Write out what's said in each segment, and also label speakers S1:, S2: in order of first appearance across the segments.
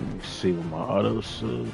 S1: Let me see what my auto says.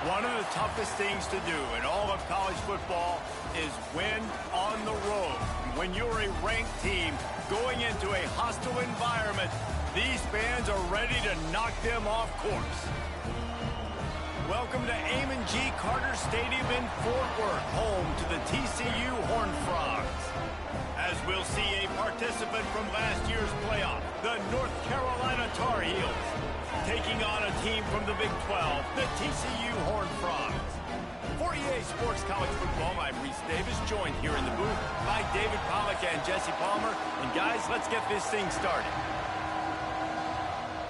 S2: One of the toughest things to do in all of college football is win on the road. When you're a ranked team going into a hostile environment, these fans are ready to knock them off course. Welcome to Amon G. Carter Stadium in Fort Worth, home to the TCU Horned Frogs. As we'll see a participant from last year's playoff, the North Carolina Tar Heels, taking on a team from the Big 12, the TCU Horned Frogs. For EA Sports College Football, I'm Reese Davis, joined here in the booth by David Pollack and Jesse Palmer. And guys, let's get this thing started.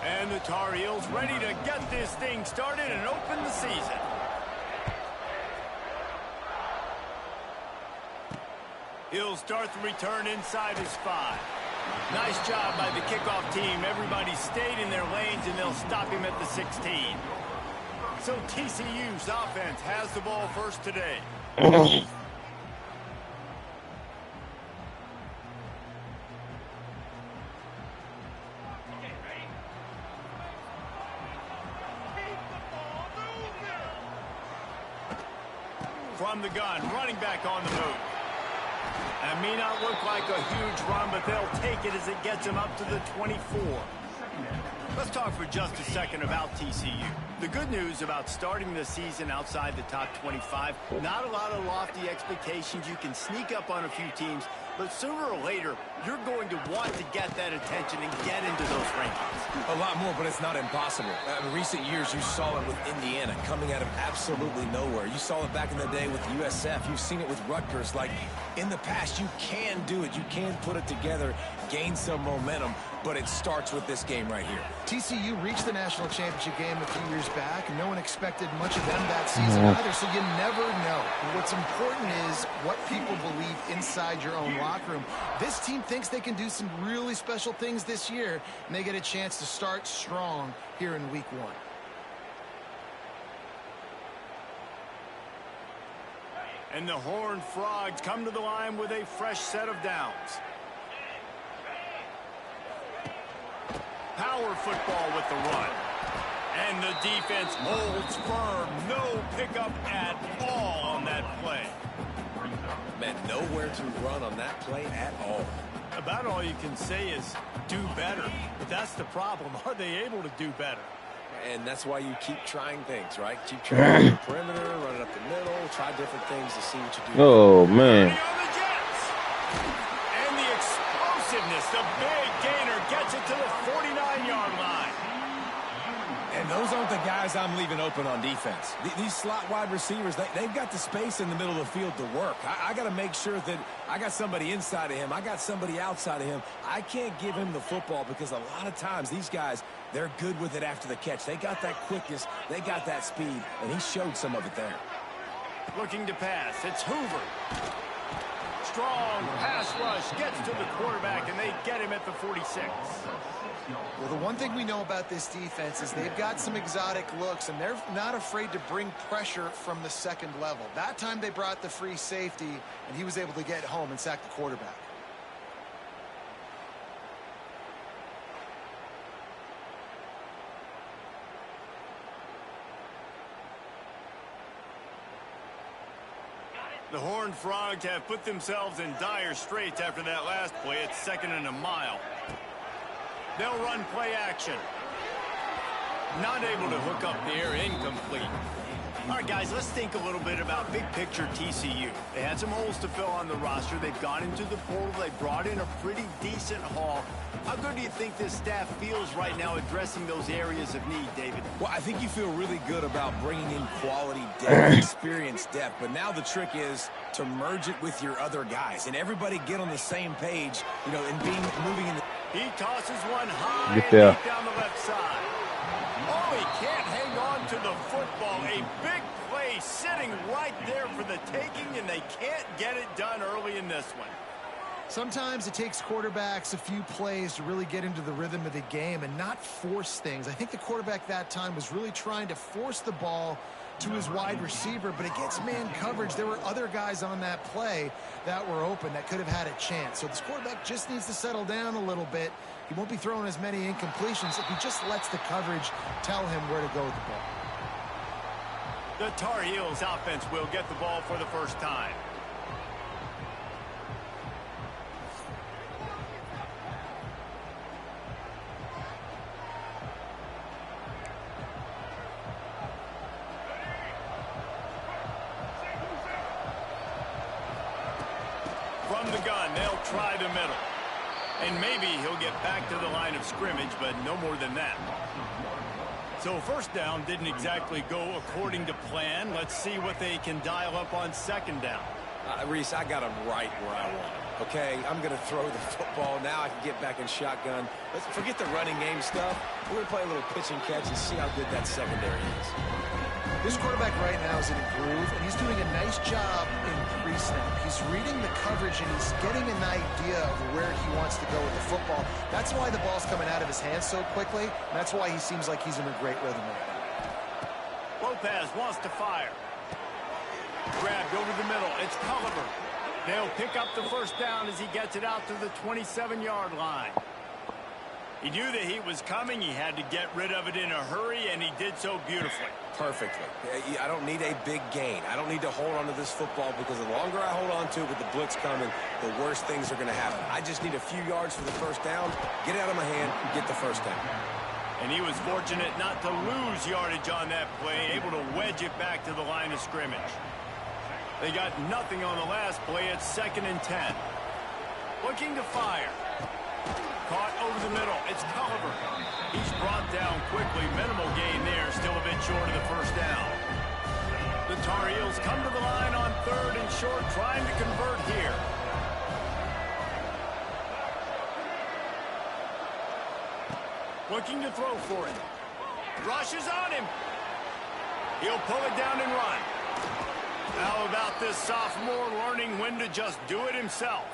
S2: And the Tar Heels ready to get this thing started and open the season. He'll start the return inside his 5. Nice job by the kickoff team. Everybody stayed in their lanes, and they'll stop him at the 16. So TCU's offense has the ball first today. From the gun, running back on the move. It may not look like a huge run, but they'll take it as it gets him up to the 24. Let's talk for just a second about TCU. The good news about starting the season outside the top 25, not a lot of lofty expectations. You can sneak up on a few teams, but sooner or later, you're going to want to get that attention and get into those rankings.
S3: A lot more, but it's not impossible. In recent years, you saw it with Indiana coming out of absolutely nowhere. You saw it back in the day with USF. You've seen it with Rutgers. Like, in the past, you can do it. You can put it together, gain some momentum, but it starts with this game right here.
S4: TCU reached the national championship game a few years back, and no one expected much of them that season either, so you never know. What's important is what people believe inside your own locker room. This team thinks they can do some really special things this year, and they get a chance to start strong here in week 1.
S2: And the Horned Frogs come to the line with a fresh set of downs. Power football with the run. And the defense holds firm. No pickup at all on that play.
S3: Man, nowhere to run on that play at all.
S2: About all you can say is do better. But that's the problem. Are they able to do better?
S3: And that's why you keep trying things, right? Keep trying the perimeter, running up the middle, try different things to see what you do.
S1: Oh, man.
S2: And the explosiveness, the big gainer gets it to the 49-yard line.
S3: And those aren't the guys I'm leaving open on defense. These slot wide receivers, they've got the space in the middle of the field to work. I got to make sure that I got somebody inside of him. I got somebody outside of him. I can't give him the football because a lot of times these guys, they're good with it after the catch. They got that quickness. They got that speed, and he showed some of it there.
S2: Looking to pass. It's Hoover. Strong pass rush gets to the quarterback, and they get him at the 46.
S4: Well, the one thing we know about this defense is they've got some exotic looks, and they're not afraid to bring pressure from the second level. That time they brought the free safety, and he was able to get home and sack the quarterback.
S2: The Horned Frogs have put themselves in dire straits after that last play. It's 2nd and a mile. They'll run play action. Not able to hook up there, incomplete. All right, guys, let's think a little bit about big picture TCU. They had some holes to fill on the roster. They've gone into the portal. They brought in a pretty decent haul. How good do you think this staff feels right now addressing those areas of need, David?
S3: Well, I think you feel really good about bringing in quality depth, experienced depth. But now the trick is to merge it with your other guys and everybody get on the same page, you know, and moving in the...
S2: He tosses one high
S1: Get
S2: and
S1: there.
S2: deep down the left side. Oh, he can't hang on to the football. A big play sitting right there for the taking, and they can't get it done early in this one.
S4: Sometimes it takes quarterbacks a few plays to really get into the rhythm of the game and not force things. I think the quarterback that time was really trying to force the ball to his wide receiver, but against man coverage, there were other guys on that play that were open that could have had a chance. So this quarterback just needs to settle down a little bit. He won't be throwing as many incompletions if he just lets the coverage tell him where to go with the ball.
S2: The Tar Heels offense will get the ball for the first time. From the gun, they'll try the middle. And maybe he'll get back to the line of scrimmage, but no more than that. So first down didn't exactly go according to plan. Let's see what they can dial up on 2nd down.
S3: Reese, I got him right where I want him. Okay, I'm going to throw the football. Now I can get back in shotgun. Let's forget the running game stuff. We're going to play a little pitch and catch and see how good that secondary is.
S4: This quarterback right now is in a groove, and he's doing a nice job in pre-snap. He's reading the coverage, and he's getting an idea of where he wants to go with the football. That's why the ball's coming out of his hands so quickly, and that's why he seems like he's in a great rhythm right now.
S2: Lopez wants to fire. Grabbed over the middle. It's Culliver. They'll pick up the first down as he gets it out to the 27-yard line. He knew the heat was coming. He had to get rid of it in a hurry, and he did so beautifully.
S3: Perfectly. I don't need a big gain. I don't need to hold on to this football because the longer I hold on to it with the blitz coming, the worse things are going to happen. I just need a few yards for the first down, get it out of my hand, get the first down.
S2: And he was fortunate not to lose yardage on that play, able to wedge it back to the line of scrimmage. They got nothing on the last play. It's 2nd and 10. Looking to fire. Caught over the middle. It's Culliver. He's brought down quickly. Minimal gain there. Still a bit short of the first down. The Tar Heels come to the line on 3rd and short, trying to convert here. Looking to throw for it. Rushes on him. He'll pull it down and run. How about this sophomore learning when to just do it himself?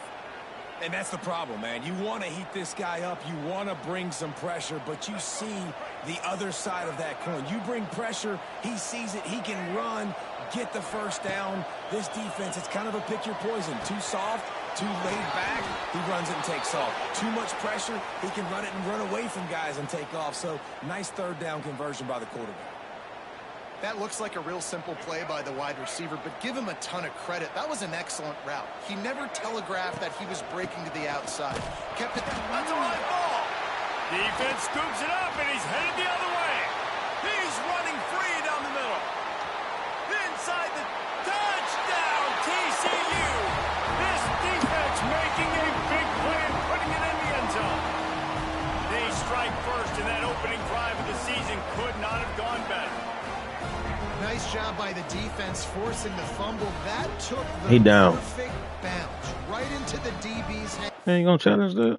S3: And that's the problem, man. You want to heat this guy up. You want to bring some pressure, but you see the other side of that coin. You bring pressure, he sees it, he can run, get the first down. This defense, it's kind of a pick your poison. Too soft, too laid back, he runs it and takes off. Too much pressure, he can run it and run away from guys and take off. So, nice 3rd down conversion by the quarterback.
S4: That looks like a real simple play by the wide receiver, but give him a ton of credit. That was an excellent route. He never telegraphed that he was breaking to the outside. Kept it.
S2: That's a live ball. Defense scoops it up, and he's headed the other way. He's running free down the middle. Inside the touchdown, TCU. This defense making a big play and putting it in the end zone. They strike first, and that opening drive of the season could not have gone better.
S4: Nice job by the defense forcing the fumble. That took the
S1: He down.
S4: perfect bounce right into the DB's hand.
S1: Ain't gonna challenge that.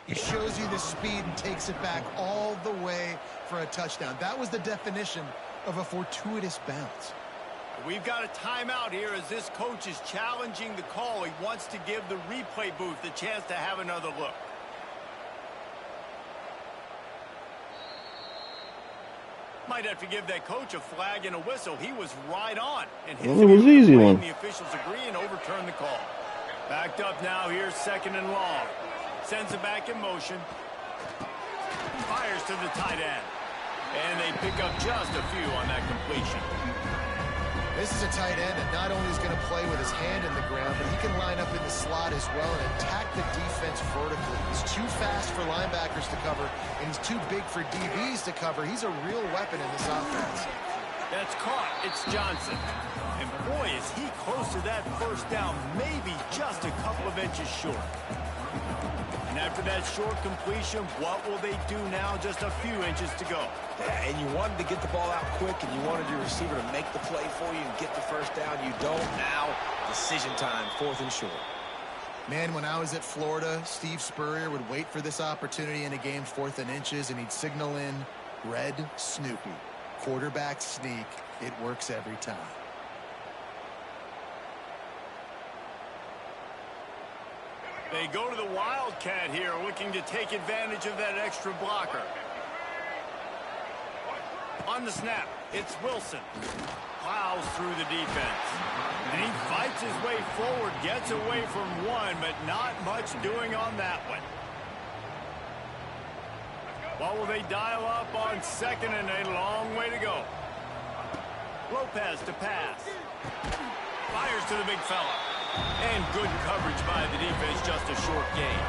S4: He shows you the speed and takes it back all the way for a touchdown. That was the definition of a fortuitous bounce.
S2: We've got a timeout here as this coach is challenging the call. He wants to give the replay booth a chance to have another look. Might have to give that coach a flag and a whistle. He was right on. And
S1: it was an easy one.
S2: The officials agree and overturn the call. Backed up now. Here's 2nd and long. Sends it back in motion. Fires to the tight end. And they pick up just a few on that completion.
S4: This is a tight end that not only is going to play with his hand in the ground, but he can line up in the slot as well and attack the defense vertically. He's too fast for linebackers to cover, and he's too big for DBs to cover. He's a real weapon in this offense.
S2: That's caught. It's Johnson. And boy, is he close to that first down, maybe just a couple of inches short. And after that short completion, what will they do now? Just a few inches to go.
S3: Yeah, and you wanted to get the ball out quick, and you wanted your receiver to make the play for you and get the first down. You don't now. Decision time, 4th and short.
S4: Man, when I was at Florida, Steve Spurrier would wait for this opportunity in a game, 4th and inches, and he'd signal in red Snoopy. Quarterback sneak. It works every time.
S2: They go to the Wildcat here, looking to take advantage of that extra blocker. On the snap, it's Wilson. Plows through the defense. And he fights his way forward, gets away from one, but not much doing on that one. What will they dial up on 2nd and a long way to go? Lopez to pass. Fires to the big fella. And good coverage by the defense, just a short gain.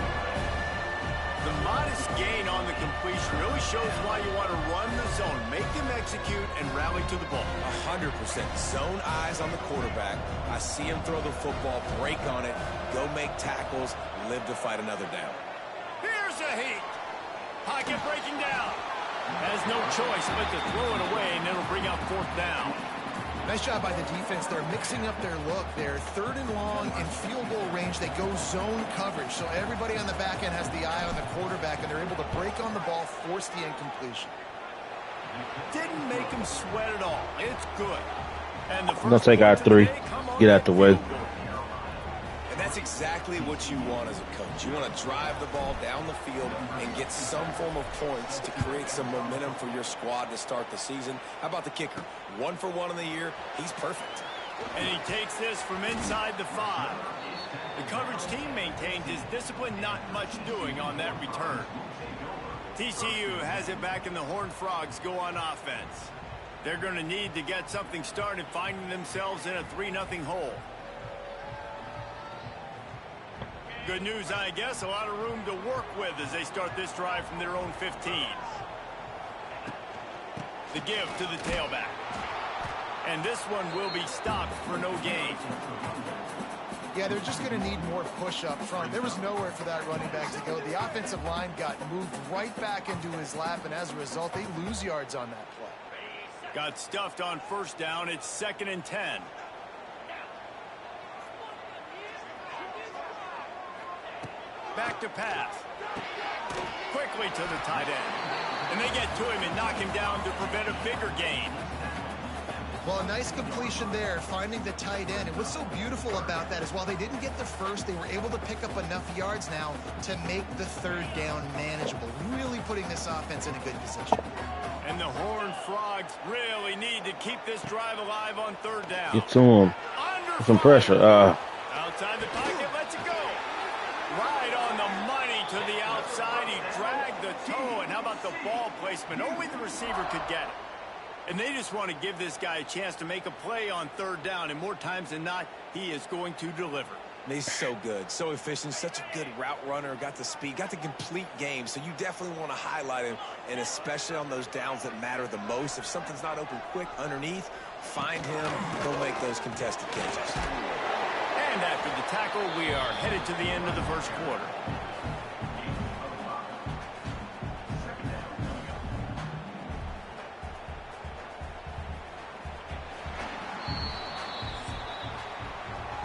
S2: The modest gain on the completion really shows why you want to run the zone. Make them execute and rally to the ball.
S3: 100%. Zone eyes on the quarterback. I see him throw the football, break on it, go make tackles, live to fight another down.
S2: Here's a heat. Pocket breaking down. Has no choice but to throw it away, and it'll bring out 4th down.
S4: Nice job by the defense. They're mixing up their look. They're 3rd and long in field goal range. They go zone coverage. So everybody on the back end has the eye on the quarterback, and they're able to break on the ball, force the incompletion.
S2: Didn't make him sweat at all. It's good. And the
S1: I'm going to take our 3. Get out the way.
S3: And that's exactly what you want as a coach. You want to drive the ball down the field and get some form of points to create some momentum for your squad to start the season. How about the kicker? 1 for 1 in the year. He's perfect.
S2: And he takes this from inside the 5. The coverage team maintains his discipline, not much doing on that return. TCU has it back, and the Horned Frogs go on offense. They're going to need to get something started, finding themselves in a 3-0 hole. Good news, I guess, a lot of room to work with as they start this drive from their own 15. The give to the tailback. And this one will be stopped for no gain.
S4: Yeah, they're just going to need more push up front. There was nowhere for that running back to go. The offensive line got moved right back into his lap, and as a result, they lose yards on that play.
S2: Got stuffed on first down. It's 2nd and 10. Back to pass. Quickly to the tight end. And they get to him and knock him down to prevent a bigger gain.
S4: Well, a nice completion there, finding the tight end. And what's so beautiful about that is while they didn't get the first, they were able to pick up enough yards now to make the 3rd down manageable, really putting this offense in a good position.
S2: And the Horned Frogs really need to keep this drive alive on 3rd down.
S1: Get to him. Some pressure.
S2: Outside the pocket, lets it go. Right on the money to the outside. He dragged the toe. And how about the ball placement? Only the receiver could get it. And they just want to give this guy a chance to make a play on 3rd down. And more times than not, he is going to deliver.
S3: He's so good, so efficient, such a good route runner, got the speed, got the complete game. So you definitely want to highlight him, and especially on those downs that matter the most. If something's not open quick underneath, find him, go make those contested catches.
S2: And after the tackle, we are headed to the end of the first quarter.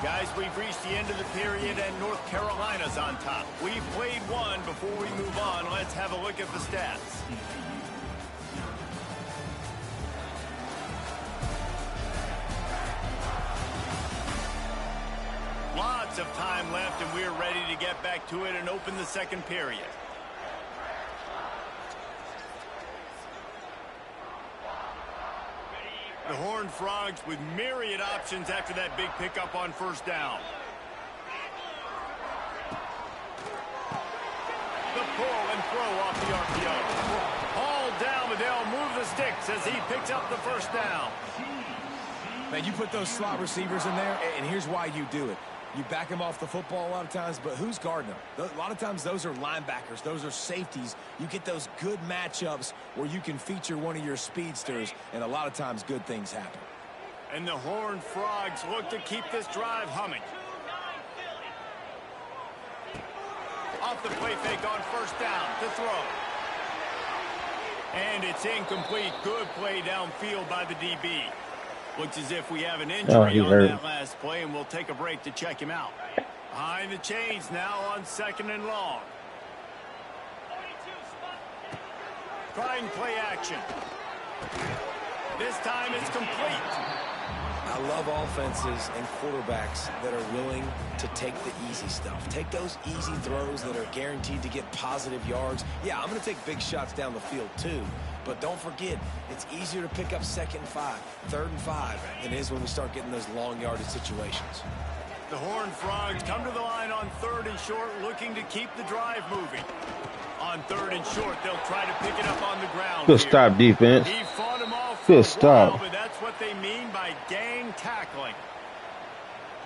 S2: Guys, we've reached the end of the period, and North Carolina's on top. We've played one. Before we move on, let's have a look at the stats. Lots of time left, and we're ready to get back to it and open the 2nd period. The Horned Frogs with myriad options after that big pickup on 1st down. The pull and throw off the RPO. Hauled down, but they'll move the sticks as he picks up the 1st down.
S3: Man, you put those slot receivers in there, and here's why you do it. You back them off the football a lot of times, but who's guarding them? A lot of times those are linebackers. Those are safeties. You get those good matchups where you can feature one of your speedsters, and a lot of times good things happen.
S2: And the Horned Frogs look to keep this drive humming. Off the play fake on 1st down to throw. And it's incomplete. Good play downfield by the DB. Looks as if we have an injury on that last play, and we'll take a break to check him out. Behind the chains now on 2nd and long. Trying play action. This time it's complete.
S3: I love offenses and quarterbacks that are willing to take the easy stuff. Take those easy throws that are guaranteed to get positive yards. Yeah, I'm going to take big shots down the field too. But don't forget, it's easier to pick up 2nd and 5, 3rd and 5 than it is when we start getting those long yardage situations.
S2: The Horned Frogs come to the line on 3rd and short, looking to keep the drive moving. On 3rd and short, they'll try to pick it up on the ground.
S1: Good stop, defense.
S2: He fought him off
S1: Good
S2: for a while,
S1: stop.
S2: but that's what they mean by gang tackling.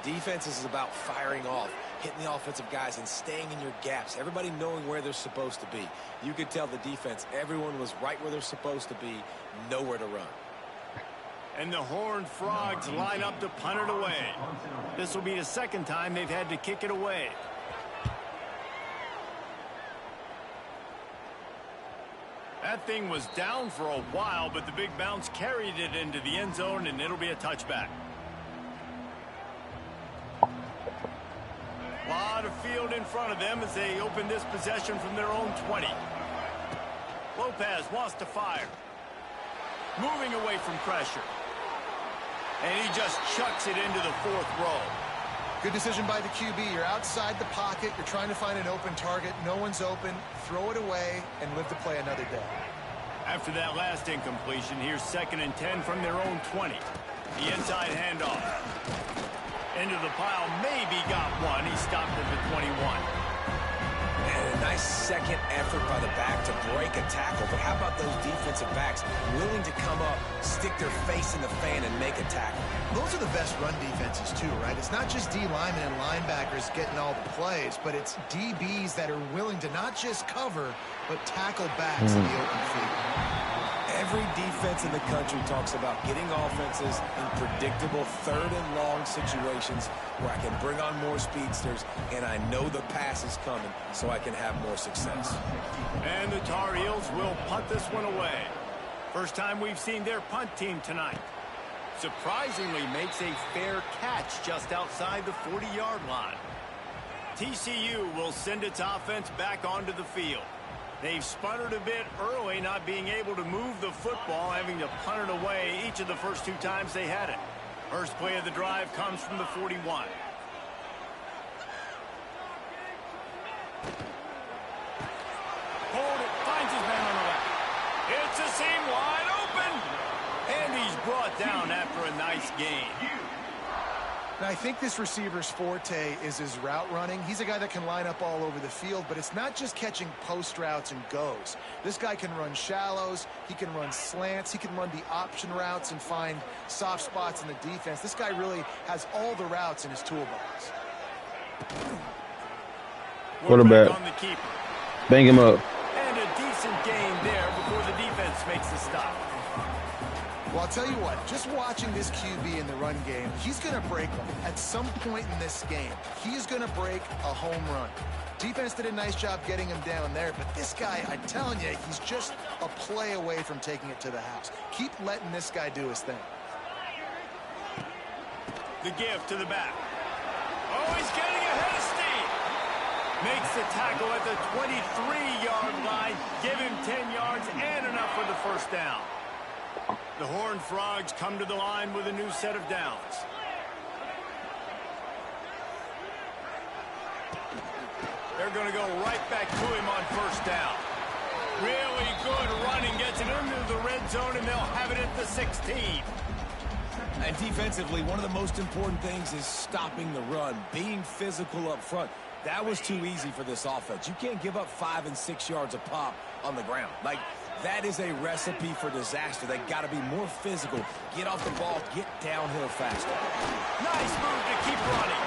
S3: Defense is about firing off, hitting the offensive guys and staying in your gaps. Everybody knowing where they're supposed to be. You could tell the defense, everyone was right where they're supposed to be, nowhere to run.
S2: And the Horned Frogs line up to punt it away. This will be the 2nd time they've had to kick it away. That thing was down for a while, but the big bounce carried it into the end zone, and it'll be a touchback. A lot of field in front of them as they open this possession from their own 20. Lopez wants to fire. Moving away from pressure. And he just chucks it into the 4th row.
S4: Good decision by the QB. You're outside the pocket. You're trying to find an open target. No one's open. Throw it away and live to play another day.
S2: After that last incompletion, here's 2nd and 10 from their own 20. The inside handoff. Into the pile, maybe got one. He stopped at the 21.
S3: And a nice second effort by the back to break a tackle. But how about those defensive backs willing to come up, stick their face in the fan, and make a tackle?
S4: Those are the best run defenses, too, right? It's not just D linemen and linebackers getting all the plays, but it's DBs that are willing to not just cover, but tackle backs in the open field.
S3: Every defense in the country talks about getting offenses in predictable third and long situations where I can bring on more speedsters and I know the pass is coming so I can have more success.
S2: And the Tar Heels will punt this one away. First time we've seen their punt team tonight. Surprisingly makes a fair catch just outside the 40-yard line. TCU will send its offense back onto the field. They've sputtered a bit early, not being able to move the football, having to punt it away each of the first 2 times they had it. First play of the drive comes from the 41. Hold it, finds his man on the left. It's a seam wide open, and he's brought down after a nice gain.
S4: Now, I think this receiver's forte is his route running. He's a guy that can line up all over the field, but it's not just catching post routes and goes. This guy can run shallows, he can run slants, he can run the option routes and find soft spots in the defense. This guy really has all the routes in his toolbox.
S1: Quarterback.
S2: On the keeper.
S1: Bang him up.
S2: And a decent gain there before the defense makes the stop.
S4: Well, I'll tell you what, just watching this QB in the run game, he's going to break one. At some point in this game, he is going to break a home run. Defense did a nice job getting him down there, but this guy, I'm telling you, he's just a play away from taking it to the house. Keep letting this guy do his thing.
S2: The give to the back. Oh, he's getting ahead of steam. Makes the tackle at the 23-yard line. Give him 10 yards and enough for the first down. The Horned Frogs come to the line with a new set of downs. They're going to go right back to him on first down. Really good running, gets it into the red zone, and they'll have it at the 16.
S3: And defensively, one of the most important things is stopping the run, being physical up front. That was too easy for this offense. You can't give up 5 and 6 yards a pop on the ground. Like, that is a recipe for disaster. They got to be more physical. Get off the ball, get downhill faster.
S2: Nice move to keep running.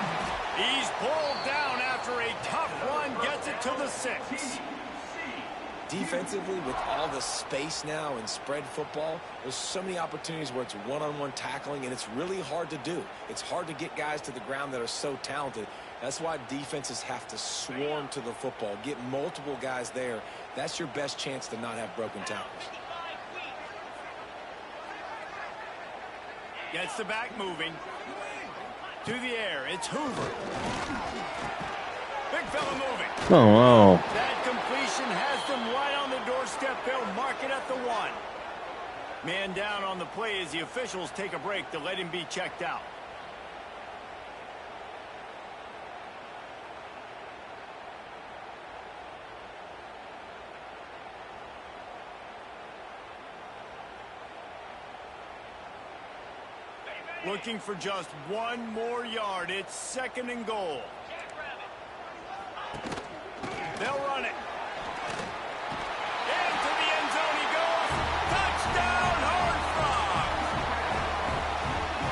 S2: He's pulled down after a tough run, gets it to the 6.
S3: Defensively, with all the space now in spread football, there's so many opportunities where it's one-on-one tackling, and it's really hard to do. It's hard to get guys to the ground that are so talented. That's why defenses have to swarm to the football, get multiple guys there. That's your best chance to not have broken tackles.
S2: Gets the back moving. To the air, it's Hoover. Big fella moving.
S1: Oh,
S2: That completion has them right on the doorstep. They'll mark it at the 1. Man down on the play as the officials take a break to let him be checked out. Looking for just 1 more yard. It's 2nd and goal. They'll run it. Into the end zone he goes. Touchdown, Horned Frogs.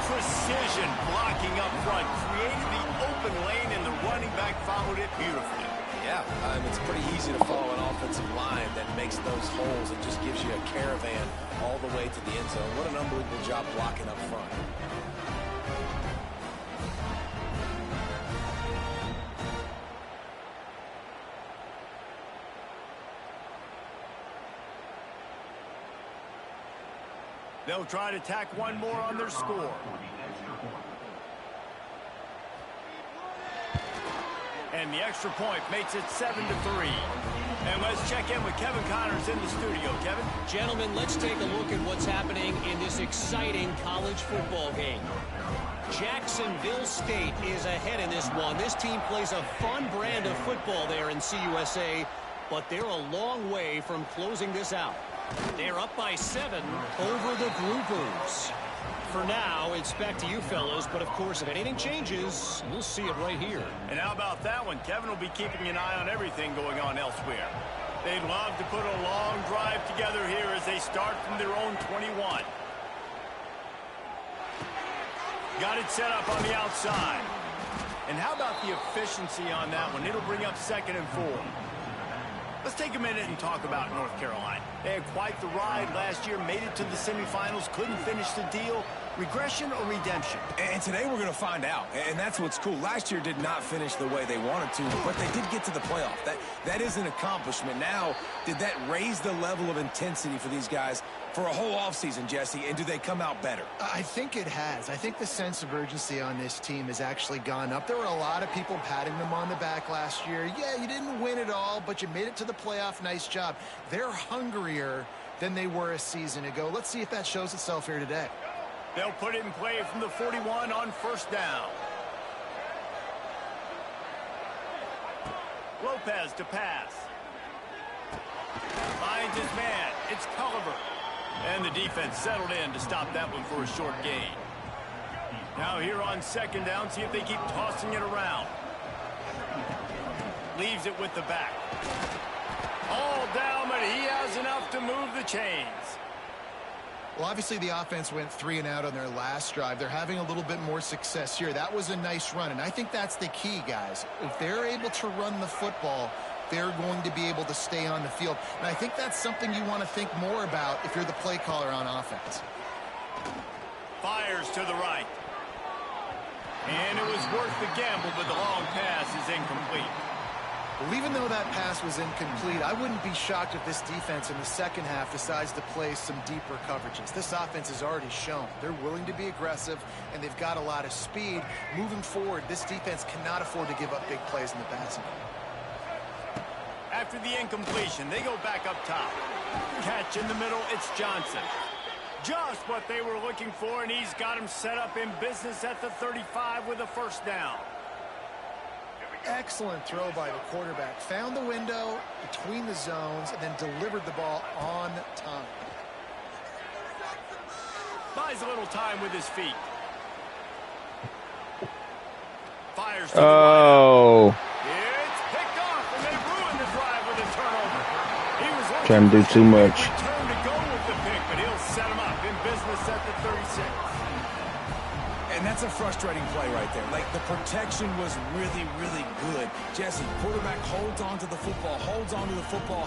S2: Precision blocking up front. Created the open lane, and the running back followed it beautifully.
S3: Yeah, it's pretty easy to follow an offensive line that makes those holes and just gives you a caravan all the way to the end zone. What an unbelievable job blocking up front.
S2: They'll try to tack 1 more on their score. And the extra point makes it 7-3. And let's check in with Kevin Connors in the studio. Kevin?
S5: Gentlemen, let's take a look at what's happening in this exciting college football game. Jacksonville State is ahead in this one. This team plays a fun brand of football there in CUSA, but they're a long way from closing this out. They're up by 7 over the Groupers. For now, it's back to you fellows, but of course, if anything changes, we'll see it right here.
S2: And how about that one? Kevin will be keeping an eye on everything going on elsewhere. They'd love to put a long drive together here as they start from their own 21. Got it set up on the outside. And how about the efficiency on that one? It'll bring up 2nd and 4. Let's take a minute and talk about North Carolina. They had quite the ride last year, made it to the semifinals, couldn't finish the deal. Regression or redemption?
S3: And today we're going to find out. And that's what's cool. Last year did not finish the way they wanted to, but they did get to the playoff. That is an accomplishment. Now, did that raise the level of intensity for these guys for a whole offseason, Jesse? And do they come out better?
S4: I think it has. I think the sense of urgency on this team has actually gone up. There were a lot of people patting them on the back last year. Yeah, you didn't win it all, but you made it to the playoff. Nice job. They're hungrier than they were a season ago. Let's see if that shows itself here today.
S2: They'll put it in play from the 41 on 1st down. Lopez to pass. Finds his man. It's Culliver. And the defense settled in to stop that one for a short gain. Now here on 2nd down, see if they keep tossing it around. Leaves it with the back. All down, but he has enough to move the chains.
S4: Well, obviously the offense went 3 and out on their last drive. They're having a little bit more success here. That was a nice run, and I think that's the key, guys. If they're able to run the football, they're going to be able to stay on the field. And I think that's something you want to think more about if you're the play caller on offense.
S2: Fires to the right. And it was worth the gamble, but the long pass is incomplete.
S4: Well, even though that pass was incomplete, I wouldn't be shocked if this defense in the second half decides to play some deeper coverages. This offense has already shown they're willing to be aggressive, and they've got a lot of speed. Moving forward, this defense cannot afford to give up big plays in the passing game.
S2: After the incompletion, they go back up top. Catch in the middle, it's Johnson. Just what they were looking for, and he's got him set up in business at the 35 with a 1st down.
S4: Excellent throw by the quarterback. Found the window between the zones and then delivered the ball on time.
S2: Buys a little time with his feet. Fires to the right. It's picked off, and they ruined the drive with a turnover. He was
S1: Trying to do too much.
S2: Return to go with the pick, but he'll set him up in business at the 36.
S3: And that's a frustrating play right there. Like, the protection was really, really good. Jesse, quarterback holds on to the football,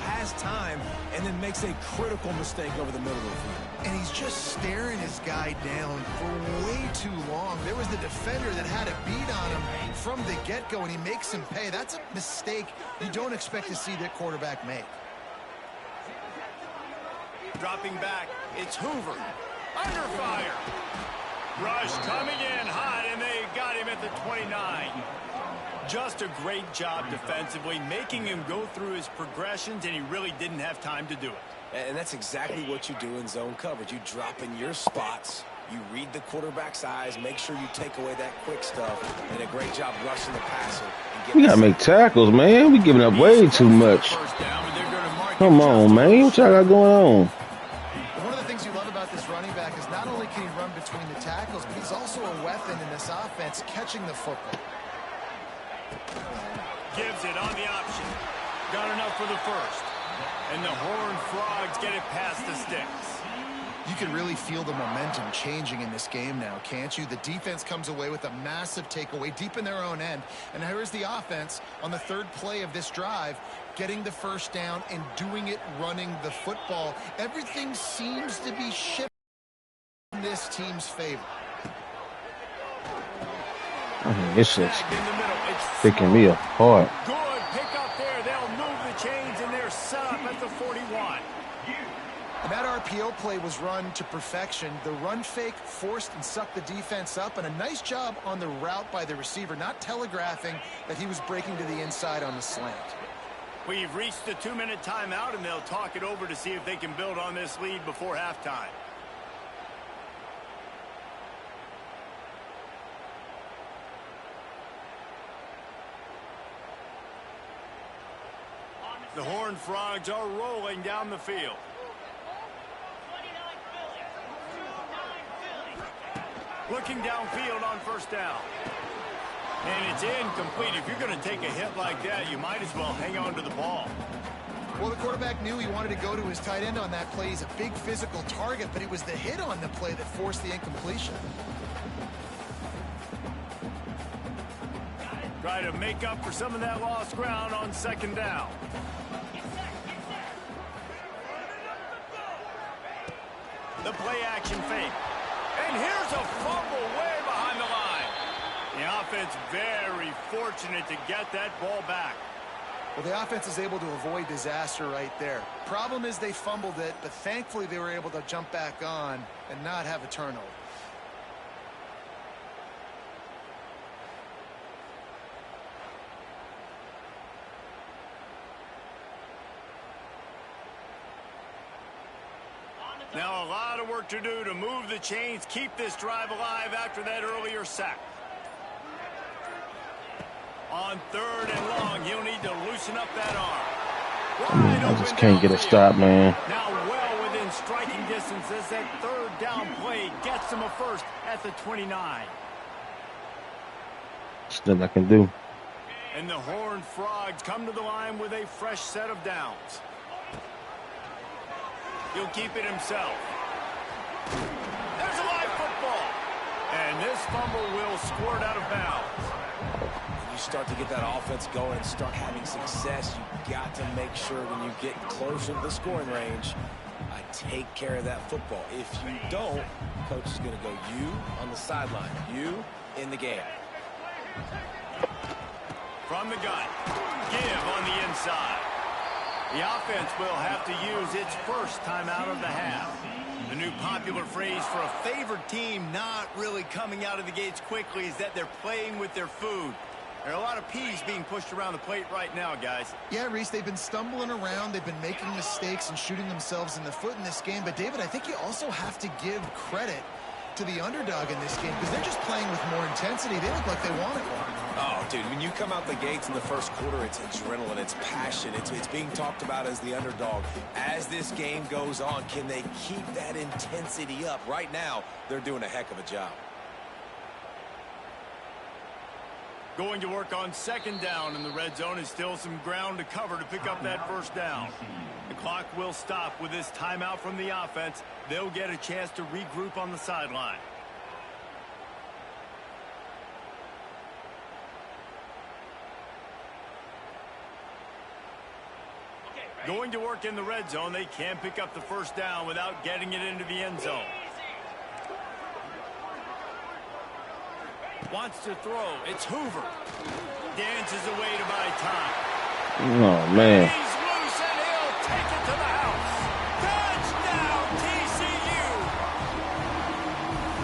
S3: has time, and then makes a critical mistake over the middle of the field.
S4: And he's just staring his guy down for way too long. There was the defender that had a beat on him from the get-go, and he makes him pay. That's a mistake you don't expect to see that quarterback make.
S2: Dropping back, it's Hoover. Under fire. Rush coming in hot, and they got him at the 29. Just a great job defensively, making him go through his progressions, and he really didn't have time to do it.
S3: And that's exactly what you do in zone coverage. You drop in your spots, you read the quarterback's eyes, make sure you take away that quick stuff, and a great job rushing the passer.
S1: We got to make tackles, man. We giving up way too much. Come on, man. What y'all got going on?
S4: One of the things you love about this running back is not only can he run between the tackles, but he's also a weapon in this offense, catching the football.
S2: Gives it on the option. Got enough for the 1st. And the Horned Frogs get it past the sticks.
S4: You can really feel the momentum changing in this game now, can't you? The defense comes away with a massive takeaway deep in their own end. And here's the offense on the 3rd play of this drive, getting the 1st down and doing it running the football. Everything seems to be shifting in this team's favor.
S1: This is picking me apart.
S2: Good pick up there. They'll move the chains, and they're set up at the 41.
S4: And that RPO play was run to perfection. The run fake forced and sucked the defense up, and a nice job on the route by the receiver, not telegraphing that he was breaking to the inside on the slant.
S2: We've reached the 2-minute timeout, and they'll talk it over to see if they can build on this lead before halftime. The Horned Frogs are rolling down the field. Looking downfield on first down. And it's incomplete. If you're going to take a hit like that, you might as well hang on to the ball.
S4: Well, the quarterback knew he wanted to go to his tight end on that play. He's a big physical target, but it was the hit on the play that forced the incompletion.
S2: Try to make up for some of that lost ground on second down. The play action fake. And here's a fumble way behind the line. The offense very fortunate to get that ball back.
S4: Well, the offense is able to avoid disaster right there. Problem is they fumbled it, but thankfully they were able to jump back on and not have a turnover.
S2: Now a lot of work to do to move the chains, keep this drive alive after that earlier sack. On third and long, he'll need to loosen up that arm.
S1: I just can't get a stop, man.
S2: Now well within striking distance as that third down play gets him a first at the 29.
S1: Still I can do.
S2: And the Horned Frogs come to the line with a fresh set of downs. He'll keep it himself. There's a live football. And this fumble will squirt out of bounds.
S3: You start to get that offense going and start having success, you got to make sure when you get closer to the scoring range, take care of that football. If you don't, coach is going to go you on the sideline, you in the game.
S2: From the gun, give on the inside. The offense will have to use its first timeout of the half. The new popular phrase for a favored team not really coming out of the gates quickly is that they're playing with their food. There are a lot of peas being pushed around the plate right now, guys.
S4: Yeah, Reese, they've been stumbling around. They've been making mistakes and shooting themselves in the foot in this game. But, David, I think you also have to give credit to the underdog in this game because they're just playing with more intensity. They look like they want it more.
S3: Oh, dude, when you come out the gates in the first quarter, it's adrenaline, it's passion. It's being talked about as the underdog. As this game goes on, can they keep that intensity up? Right now, they're doing a heck of a job.
S2: Going to work on second down in the red zone is still some ground to cover to pick up that first down. The clock will stop with this timeout from the offense. They'll get a chance to regroup on the sideline. Going to work in the red zone, they can pick up the first down without getting it into the end zone. Wants to throw. It's Hoover. Dances away to buy time.
S1: Oh, man.
S2: He's loose and he'll take it to the house. Touchdown, TCU.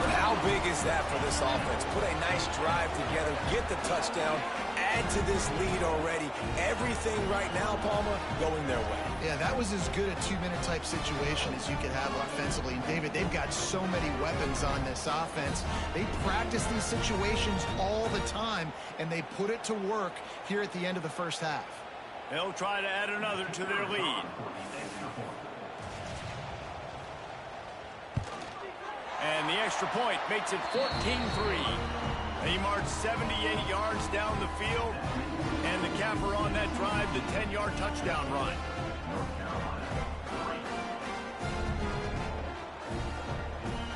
S3: But how big is that for this offense? Put a nice drive together, get the touchdown, add to this lead already. Everything right now, Palmer, going their way.
S4: Yeah, that was as good a two-minute type situation as you could have offensively. And David, they've got so many weapons on this offense. They practice these situations all the time, and they put it to work here at the end of the first half.
S2: They'll try to add another to their lead. And the extra point makes it 14-3. He marched 78 yards down the field, and the capper on that drive, the 10-yard touchdown run.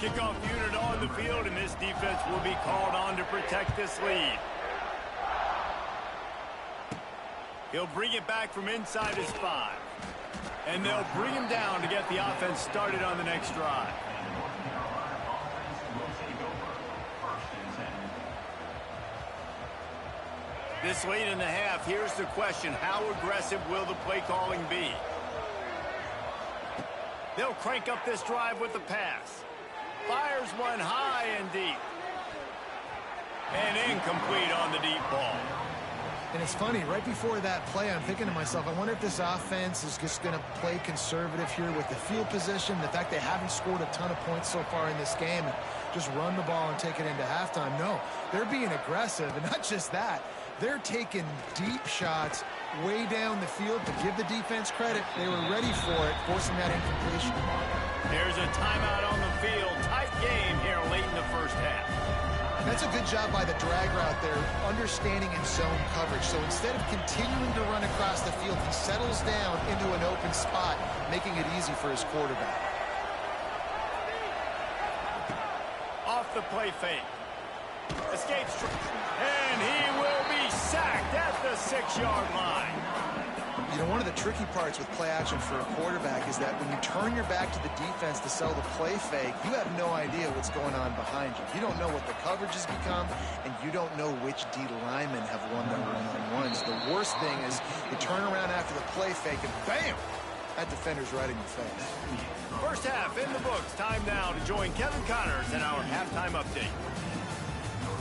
S2: Kickoff unit on the field, and this defense will be called on to protect this lead. He'll bring it back from inside his 5. And they'll bring him down to get the offense started on the next drive. This late in the half, here's the question. How aggressive will the play calling be? They'll crank up this drive with the pass. Fires one high and deep. And incomplete on the deep ball.
S4: And it's funny, right before that play, I'm thinking to myself, I wonder if this offense is just going to play conservative here with the field position, the fact they haven't scored a ton of points so far in this game, and just run the ball and take it into halftime. No, they're being aggressive, and not just that. They're taking deep shots way down the field, but give the defense credit. They were ready for it, forcing that incompletion.
S2: There's a timeout on the field. Tight game here late in the first half.
S4: That's a good job by the drag route there, understanding its zone coverage. So instead of continuing to run across the field, he settles down into an open spot, making it easy for his quarterback.
S2: Off the play fake. Escapes, and he will be sacked at the 6-yard line.
S4: You know, one of the tricky parts with play action for a quarterback is that when you turn your back to the defense to sell the play fake, you have no idea what's going on behind you. You don't know what the coverage has become, and you don't know which D linemen have won their one-on-ones. The worst thing is you turn around after the play fake, and bam! That defender's right in your face.
S2: First half in the books. Time now to join Kevin Connors in our halftime update.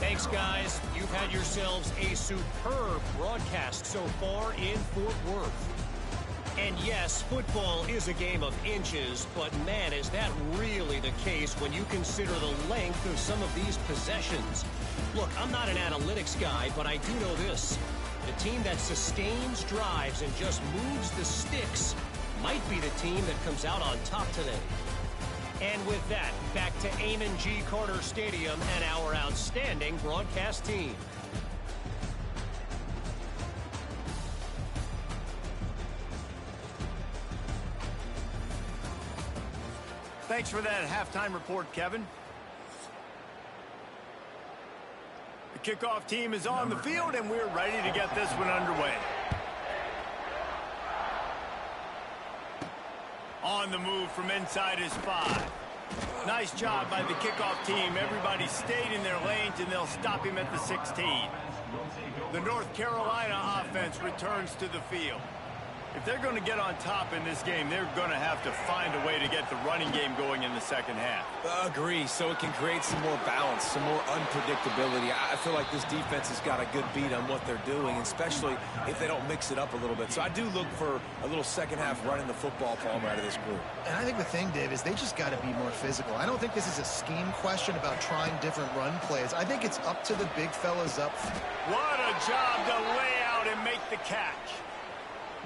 S5: Thanks, guys. You've had yourselves a superb broadcast so far in Fort Worth. And yes, football is a game of inches, but man, is that really the case when you consider the length of some of these possessions. Look, I'm not an analytics guy, but I do know this. The team that sustains drives and just moves the sticks might be the team that comes out on top today. And with that, back to Amon G. Carter Stadium and our outstanding broadcast team.
S2: Thanks for that halftime report, Kevin. The kickoff team is on the field, and we're ready to get this one underway. On the move from inside his 5. Nice job by the kickoff team. Everybody stayed in their lanes, and they'll stop him at the 16. The North Carolina offense returns to the field. If they're going to get on top in this game, they're going to have to find a way to get the running game going in the second half.
S3: Agree, so it can create some more balance, some more unpredictability. I feel like this defense has got a good beat on what they're doing, especially if they don't mix it up a little bit. So I do look for a little second half running the football palm out of this group.
S4: And I think the thing, Dave, is they just got to be more physical. I don't think this is a scheme question about trying different run plays. I think it's up to the big fellas up.
S2: What a job to lay out and make the catch.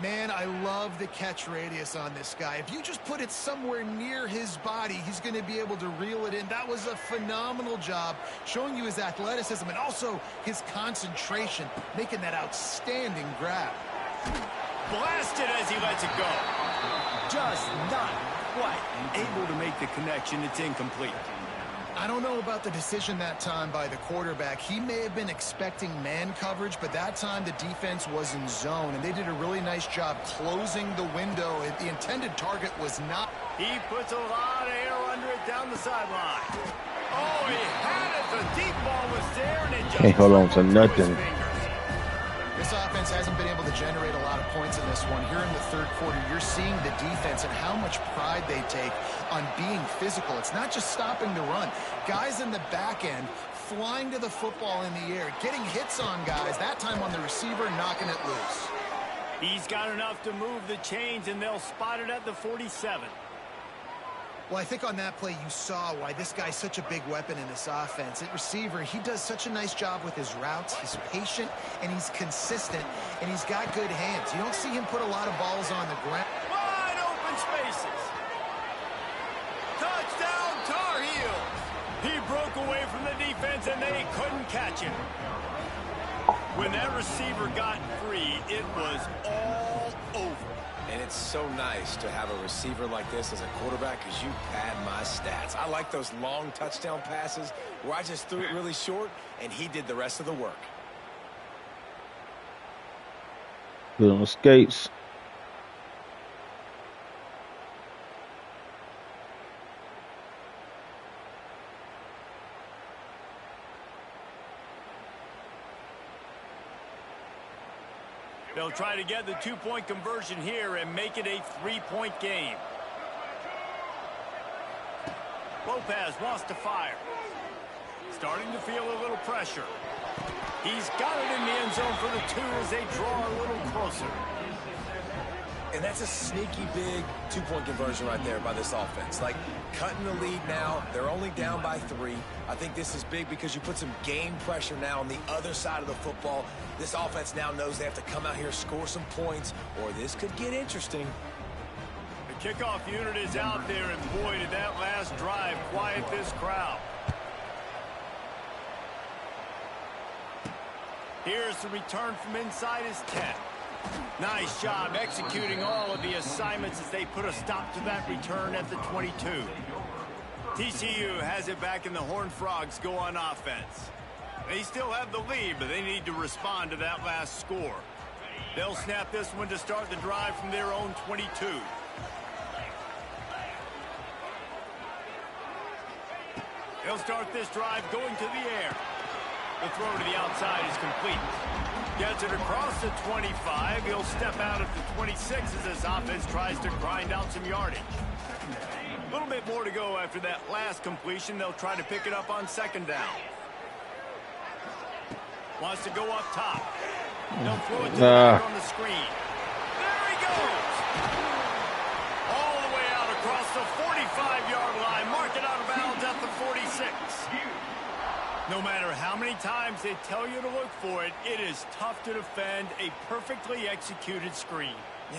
S4: Man, I love the catch radius on this guy. If you just put it somewhere near his body, he's going to be able to reel it in. That was a phenomenal job, showing you his athleticism and also his concentration, making that outstanding grab.
S2: Blasted as he lets it go. Just not quite able to make the connection. It's incomplete.
S4: I don't know about the decision that time by the quarterback. He may have been expecting man coverage, but that time the defense was in zone, and they did a really nice job closing the window. The intended target was not.
S2: He puts a lot of air under it down the sideline. Oh, he had it. The deep ball was there, and it just
S1: Can't hold on to nothing.
S4: This offense hasn't been able to generate a lot of points in this one. Here in the third quarter, you're seeing the defense and how much pride they take on being physical. It's not just stopping the run. Guys in the back end flying to the football in the air, getting hits on guys, that time on the receiver, knocking it loose.
S2: He's got enough to move the chains, and they'll spot it at the 47.
S4: Well, I think on that play you saw why this guy's such a big weapon in this offense. At receiver, he does such a nice job with his routes. He's patient, and he's consistent, and he's got good hands. You don't see him put a lot of balls on the ground.
S2: Wide open spaces. Touchdown, Tar Heels. He broke away from the defense, and they couldn't catch him. When that receiver got free, it was all over.
S3: And it's so nice to have a receiver like this as a quarterback because you pad my stats. I like those long touchdown passes where I just threw it really short, and he did the rest of the work.
S1: Put on skates.
S2: They'll try to get the two-point conversion here and make it a three-point game. Lopez wants to fire. Starting to feel a little pressure. He's got it in the end zone for the 2 as they draw a little closer.
S3: And that's a sneaky big two-point conversion right there by this offense. Like, cutting the lead now. They're only down by 3. I think this is big because you put some game pressure now on the other side of the football. This offense now knows they have to come out here, score some points, or this could get interesting.
S2: The kickoff unit is out there, and boy, did that last drive quiet this crowd. Here's the return from inside his 10. Nice job executing all of the assignments as they put a stop to that return at the 22. TCU has it back, and the Horned Frogs go on offense. They still have the lead, but they need to respond to that last score. They'll snap this one to start the drive from their own 22. They'll start this drive going to the air. The throw to the outside is complete. Gets it across the 25. He'll step out at the 26 as this offense tries to grind out some yardage. A little bit more to go after that last completion. They'll try to pick it up on second down. Wants to go up top. They'll throw it to the back on the screen. There he goes. All the way out across the 45-yard line. Mark it out of bounds at the 46. No matter how many times they tell you to look for it, it is tough to defend a perfectly executed screen.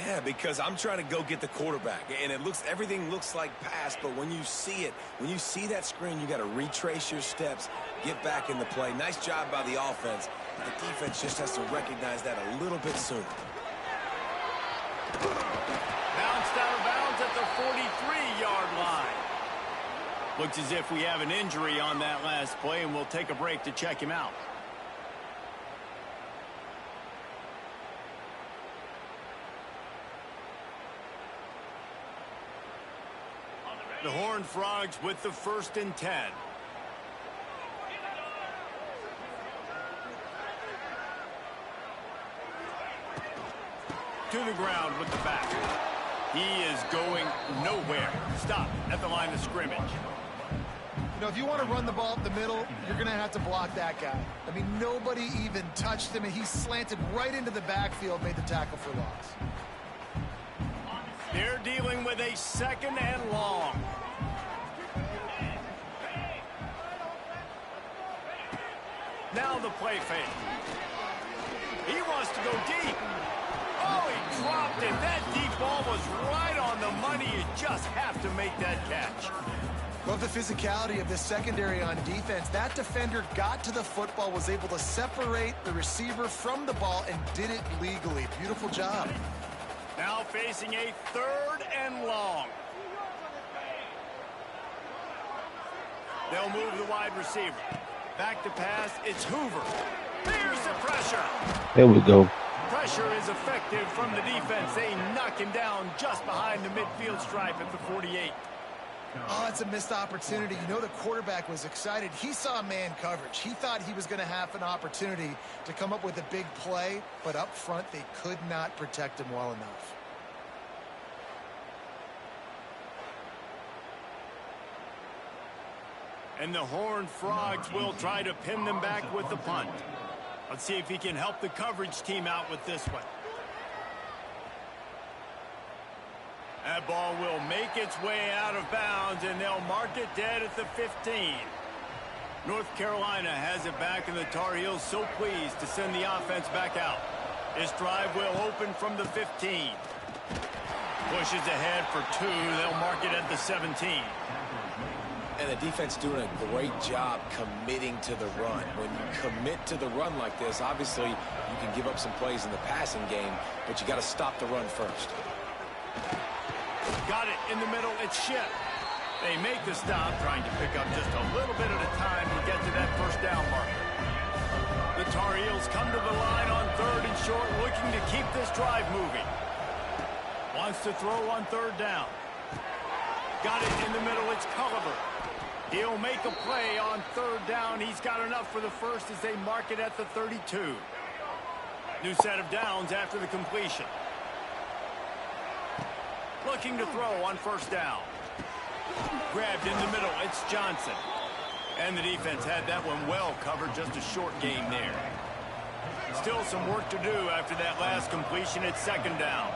S3: Yeah, because I'm trying to go get the quarterback, and everything looks like pass, but when you see it, when you see that screen, you got to retrace your steps, get back in the play. Nice job by the offense. The defense just has to recognize that a little bit sooner.
S2: Bounced out of bounds at the 43-yard line. Looks as if we have an injury on that last play, and we'll take a break to check him out. The Horned Frogs with the 1st and 10. To the ground with the back. He is going nowhere. Stop at the line of scrimmage.
S4: You know, if you want to run the ball up the middle, you're going to have to block that guy. I mean, nobody even touched him, and he slanted right into the backfield, made the tackle for loss.
S2: They're dealing with a 2nd and long. Now the play fake. He wants to go deep. Oh, he dropped it. That deep ball was right on the money. You just have to make that catch.
S4: Love the physicality of this secondary on defense. That defender got to the football, was able to separate the receiver from the ball, and did it legally. Beautiful job.
S2: Now facing a 3rd and long. They'll move the wide receiver. Back to pass. It's Hoover. Here's the pressure.
S1: There we go.
S2: Pressure is effective from the defense. They knock him down just behind the midfield stripe at the 48.
S4: Oh, it's a missed opportunity. You know, the quarterback was excited. He saw man coverage. He thought he was going to have an opportunity to come up with a big play, but up front they could not protect him well enough.
S2: And the Horned Frogs will try to pin them back with the punt. Let's see if he can help the coverage team out with this one. That ball will make its way out of bounds, and they'll mark it dead at the 15. North Carolina has it back, and the Tar Heels so pleased to send the offense back out. This drive will open from the 15. Pushes ahead for 2. They'll mark it at the 17.
S3: And the defense doing a great job committing to the run. When you commit to the run like this, obviously you can give up some plays in the passing game, but you got to stop the run first.
S2: Got it in the middle. It's Ship. They make the stop, trying to pick up just a little bit at a time to get to that 1st down marker. The Tar Heels come to the line on 3rd and short, looking to keep this drive moving. Wants to throw on 3rd down. Got it in the middle. It's Culliver. He'll make a play on 3rd down. He's got enough for the 1st as they mark it at the 32. New set of downs after the completion. Looking to throw on 1st down. Grabbed in the middle. It's Johnson. And the defense had that one well covered. Just a short game there. Still some work to do after that last completion. It's 2nd down.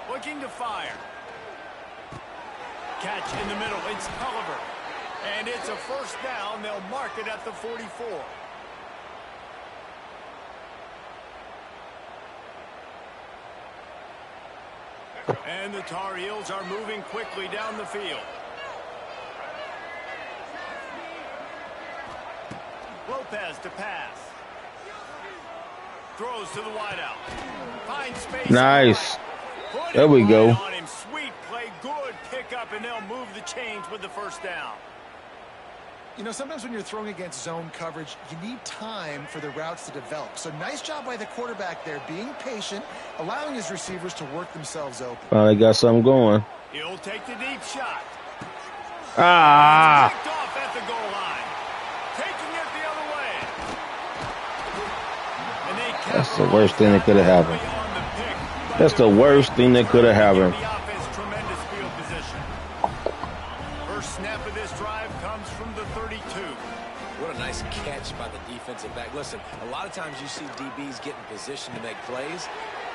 S2: Looking to fire. Catch in the middle. It's Culliver. And it's a first down. They'll mark it at the 44. And the Tar Heels are moving quickly down the field. Lopez to pass. Throws to the wideout. Finds space.
S1: Nice. There we go.
S2: On him. Sweet play. Good pickup, and they'll move the chains with the first down.
S4: You know, sometimes when you're throwing against zone coverage, you need time for the routes to develop. So nice job by the quarterback there, being patient, allowing his receivers to work themselves open.
S1: Finally got something going.
S2: He'll take the deep shot.
S1: Ah!
S2: Picked off at the goal line. Taking it the other way. And they
S1: That's the worst thing that could have happened. That's the worst thing that could have happened.
S2: The offense, tremendous field position. First snap of this drive comes from the 32.
S3: What a nice catch by the defensive back. Listen, a lot of times you see DBs get in position to make plays,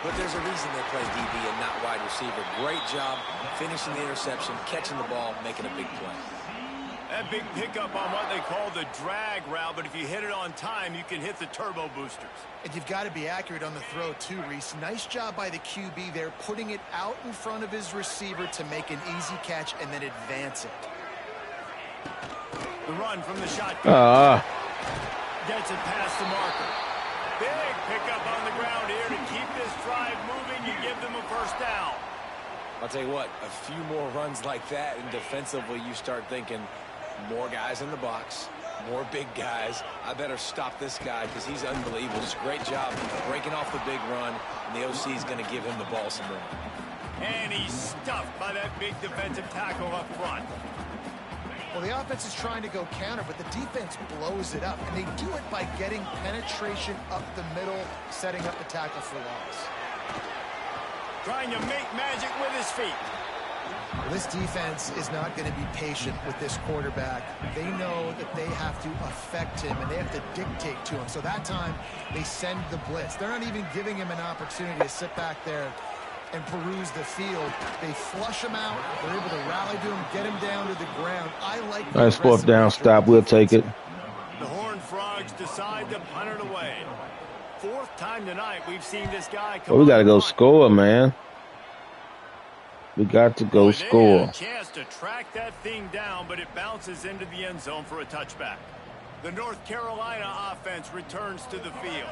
S3: but there's a reason they play DB and not wide receiver. Great job finishing the interception, catching the ball, making a big play.
S2: That big pickup on what they call the drag route, but if you hit it on time, you can hit the turbo boosters.
S4: And you've got to be accurate on the throw too, Reese. Nice job by the QB there, putting it out in front of his receiver to make an easy catch and then advance it.
S2: The run from the shotgun. Gets it past the marker. Big pickup on the ground here to keep this drive moving and give them a first down.
S3: I'll tell you what, a few more runs like that, and defensively you start thinking more guys in the box, more big guys. I better stop this guy because he's unbelievable. Just a great job breaking off the big run, and the OC is going to give him the ball some more.
S2: And he's stuffed by that big defensive tackle up front.
S4: Well, the offense is trying to go counter, but the defense blows it up, and they do it by getting penetration up the middle, setting up the tackle for loss.
S2: Trying to make magic with his feet.
S4: Well, this defense is not going to be patient with this quarterback. They know that they have to affect him, and they have to dictate to him. So that time, they send the blitz. They're not even giving him an opportunity to sit back there and peruse the field. They flush him out. They're able to rally to him, get him down to the ground. I like
S1: Nice fourth down stop. We'll take it.
S2: The Horned Frogs decide to punt it away. Fourth time tonight we've seen this guy come.
S1: Well, we got to go score, man. We got to go score.
S2: They had a chance to track that thing down, but it bounces into the end zone for a touchback. The North Carolina offense returns to the field.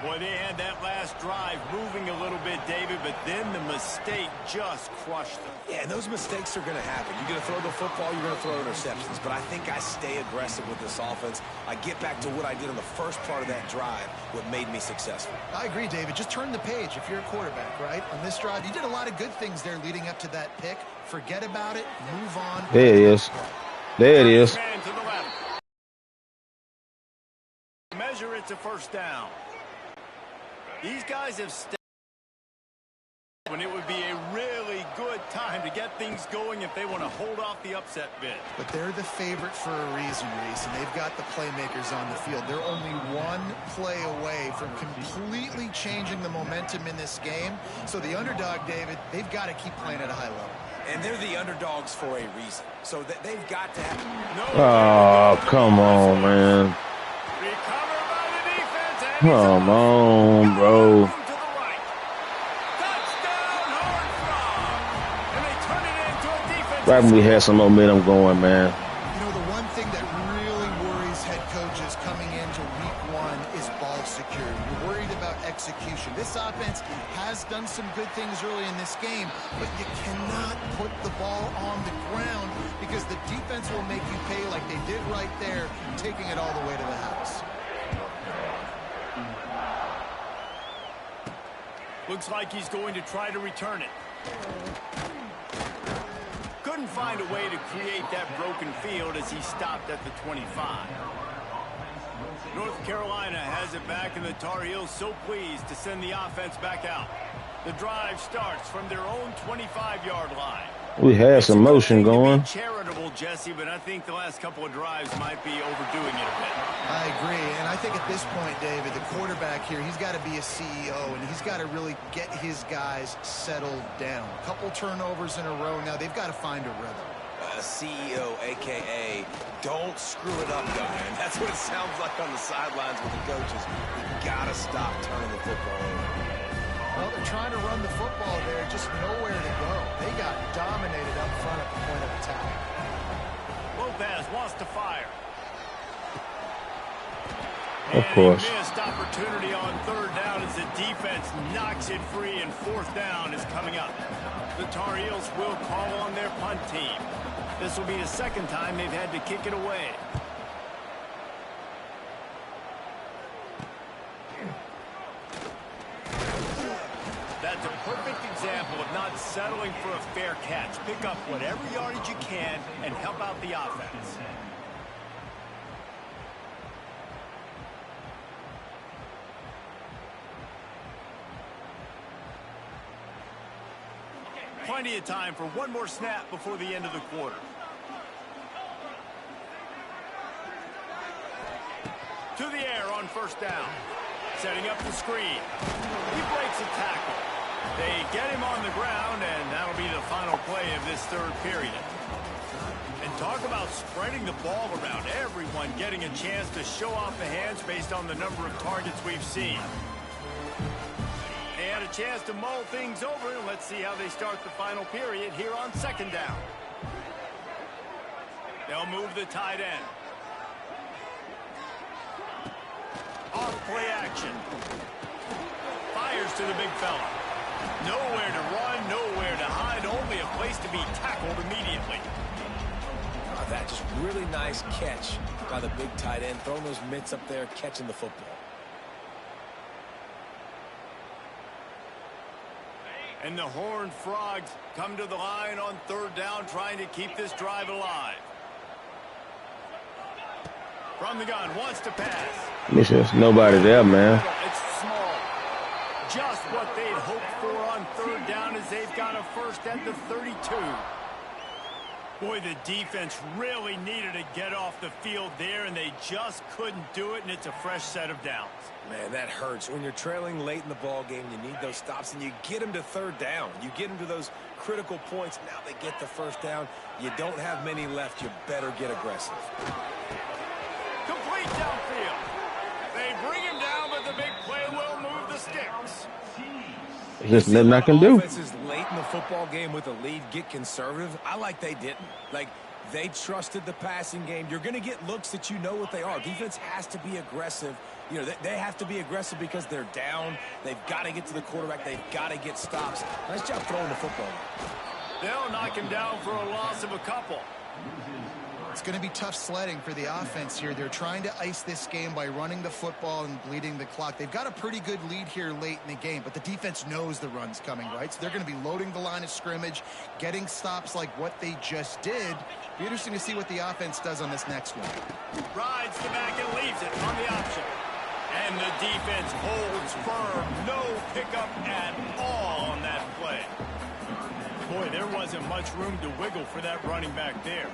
S2: Boy, they had that last drive moving a little bit, David, but then the mistake just crushed them.
S3: Yeah, and those mistakes are going to happen. You're going to throw the football, you're going to throw interceptions. But I think I stay aggressive with this offense. I get back to what I did in the first part of that drive, what made me successful.
S4: I agree, David. Just turn the page if you're a quarterback, right? On this drive, you did a lot of good things there leading up to that pick. Forget about it. Move on.
S1: There it is. There it is.
S2: Man to the left. Measure, it's a first down. These guys have stepped when it would be a really good time to get things going if they want to hold off the upset bid.
S4: But they're the favorite for a reason, Reese, and they've got the playmakers on the field. They're only one play away from completely changing the momentum in this game. So the underdog, David, they've got to keep playing at a high level.
S3: And they're the underdogs for a reason. So they've got to have...
S1: Oh, come on, man. Come on, bro. Right when we had some momentum going, man.
S4: You know, the one thing that really worries head coaches coming into week one is ball security. You're worried about execution. This offense has done some good things early in this game, but you cannot put the ball on the ground because the defense will make you pay like they did right there, taking it all the way to the house.
S2: Looks like he's going to try to return it. Couldn't find a way to create that broken field as he stopped at the 25. North Carolina has it back, and the Tar Heels so pleased to send the offense back out. The drive starts from their own 25-yard line.
S1: We had some motion going.
S2: Charitable, Jesse, but I think the last couple of drives might be overdoing it a bit.
S4: I agree, and I think at this point, David, the quarterback here, he's got to be a CEO, and he's got to really get his guys settled down. A couple turnovers in a row now. They've got to find a rhythm.
S3: CEO, a.k.a. don't screw it up, guy. And that's what it sounds like on the sidelines with the coaches. You got to stop turning the football over.
S4: Well, they're trying to run the football there, just nowhere to go. They got dominated up front at the point of attack.
S2: Lopez wants to fire.
S1: Of course.
S2: And a missed opportunity on third down as the defense knocks it free, and fourth down is coming up. The Tar Heels will call on their punt team. This will be the second time they've had to kick it away. That's a perfect example of not settling for a fair catch. Pick up whatever yardage you can and help out the offense. Plenty of time for one more snap before the end of the quarter. To the air on first down. Setting up the screen. He breaks a tackle. They get him on the ground, and that'll be the final play of this third period. And talk about spreading the ball around. Everyone getting a chance to show off the hands based on the number of targets we've seen. They had a chance to mull things over, and let's see how they start the final period here on second down. They'll move the tight end. Off play action. Fires to the big fella. Nowhere to run, nowhere to hide, only a place to be tackled immediately.
S3: That just really nice catch by the big tight end, throwing those mitts up there, catching the football.
S2: And the Horned Frogs come to the line on third down, trying to keep this drive alive. From the gun, wants to pass.
S1: There's nobody there, man.
S2: It's small. Just what they'd hoped for on third down as they've got a first at the 32. Boy, the defense really needed to get off the field there, and they just couldn't do it, and it's a fresh set of downs.
S3: Man, that hurts. When you're trailing late in the ball game, you need those stops, and you get them to third down. You get them to those critical points. Now they get the first down. You don't have many left. You better get aggressive.
S2: Complete downfield. They bring him down, but the big play will move the sticks.
S1: There's nothing I can do.
S3: Offenses late in the football game with a lead get conservative. I like they didn't. Like, they trusted the passing game. You're going to get looks that you know what they are. Defense has to be aggressive. You know, they have to be aggressive because they're down. They've got to get to the quarterback. They've got to get stops. Nice job throwing the football.
S2: They'll knock him down for a loss of a couple.
S4: It's going to be tough sledding for the offense here. They're trying to ice this game by running the football and bleeding the clock. They've got a pretty good lead here late in the game, but the defense knows the run's coming, right? So they're going to be loading the line of scrimmage, getting stops like what they just did. Be interesting to see what the offense does on this next one.
S2: Rides the back and leaves it on the option. And the defense holds firm. No pickup at all on that play. Boy, there wasn't much room to wiggle for that running back there.